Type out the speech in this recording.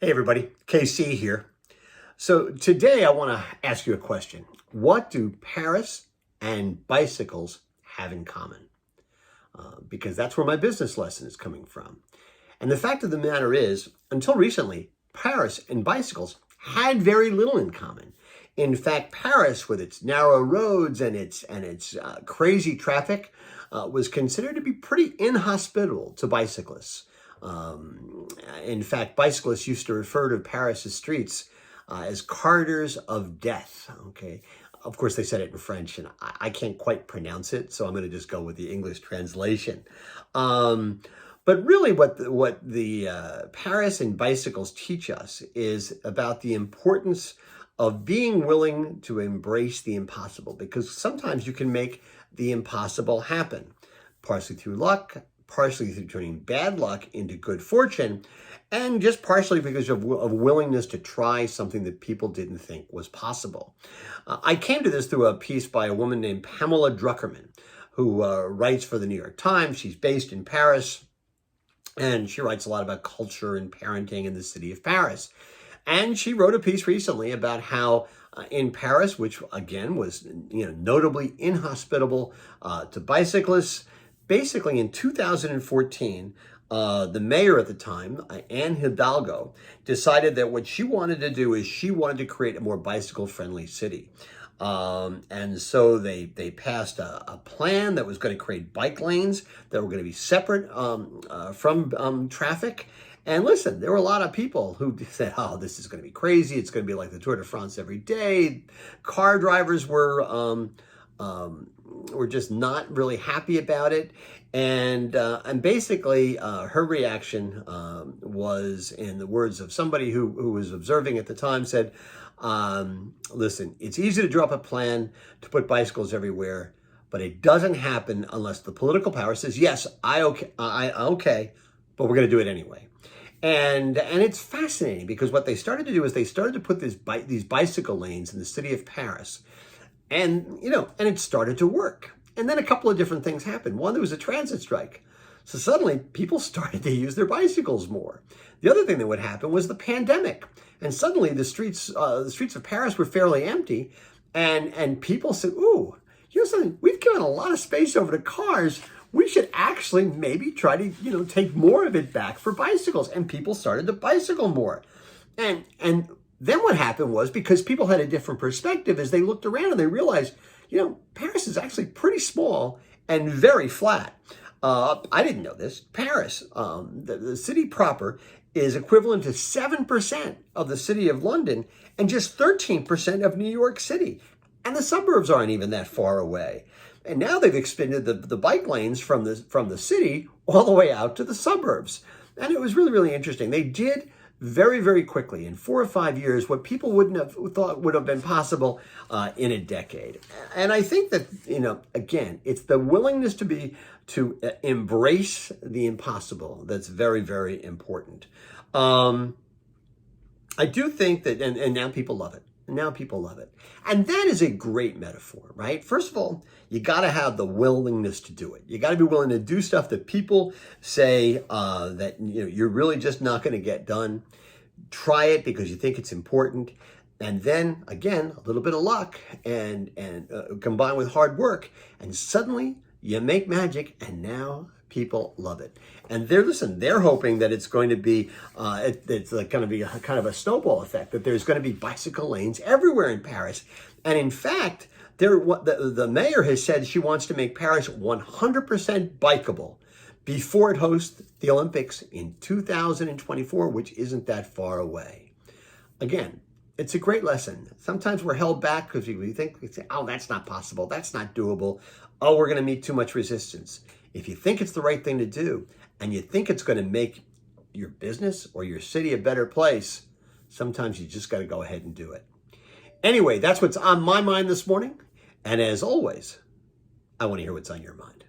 Hey everybody, KC here. So today I want to ask you a question. What do Paris and bicycles have in common? Because that's where my business lesson is coming from. And the fact of the matter is, until recently, Paris and bicycles had very little in common. In fact, Paris, with its narrow roads and its crazy traffic, was considered to be pretty inhospitable to bicyclists. In fact, bicyclists used to refer to Paris's streets as corridors of death. Okay, of course they said it in French, and I can't quite pronounce it, so I'm going to just go with the English translation. But really, what the Paris and bicycles teach us is about the importance of being willing to embrace the impossible, because sometimes you can make the impossible happen, partially through luck, partially through turning bad luck into good fortune, and just partially because of willingness to try something that people didn't think was possible. I came to this through a piece by a woman named Pamela Druckerman, who writes for the New York Times. She's based in Paris, and she writes a lot about culture and parenting in the city of Paris. And she wrote a piece recently about how in Paris, which again was notably inhospitable to bicyclists, basically in 2014, the mayor at the time, Anne Hidalgo, decided that what she wanted to do is she wanted to create a more bicycle-friendly city. And so they passed a plan that was going to create bike lanes that were going to be separate from traffic. And listen, there were a lot of people who said, oh, this is going to be crazy. It's going to be like the Tour de France every day. Car drivers were just not really happy about it. And basically her reaction was, in the words of somebody who was observing at the time, said, listen, it's easy to draw up a plan to put bicycles everywhere, but it doesn't happen unless the political power says, yes, okay, but we're going to do it anyway. And it's fascinating, because what they started to do is they started to put these bicycle lanes in the city of Paris. And it started to work. And then a couple of different things happened. One, there was a transit strike. So suddenly people started to use their bicycles more. The other thing that would happen was the pandemic. And suddenly the streets of Paris were fairly empty. And people said, ooh, something, we've given a lot of space over to cars. We should actually maybe try to, take more of it back for bicycles. And people started to bicycle more. And then what happened was, because people had a different perspective, as they looked around and they realized, Paris is actually pretty small and very flat. I didn't know this. Paris, the city proper, is equivalent to 7% of the city of London and just 13% of New York City. And the suburbs aren't even that far away. And now they've expanded the bike lanes from the city all the way out to the suburbs. And it was really, really interesting. They did very, very quickly, in 4 or 5 years, what people wouldn't have thought would have been possible in a decade. And I think that, again, it's the willingness to embrace the impossible that's very, very important. I do think that, and now people love it. Now people love it. And that is a great metaphor, right? First of all, you got to have the willingness to do it. You got to be willing to do stuff that people say that you're really just not going to get done. Try it because you think it's important. And then, again, a little bit of luck and combined with hard work. And suddenly you make magic, and now people love it. And they're hoping that it's going to be, it's going to be kind of a snowball effect, that there's going to be bicycle lanes everywhere in Paris. And in fact, the mayor has said she wants to make Paris 100% bikeable before it hosts the Olympics in 2024, which isn't that far away. Again, it's a great lesson. Sometimes we're held back because we think, oh, that's not possible. That's not doable. Oh, we're going to meet too much resistance. If you think it's the right thing to do, and you think it's going to make your business or your city a better place, sometimes you just got to go ahead and do it. Anyway, that's what's on my mind this morning. And as always, I want to hear what's on your mind.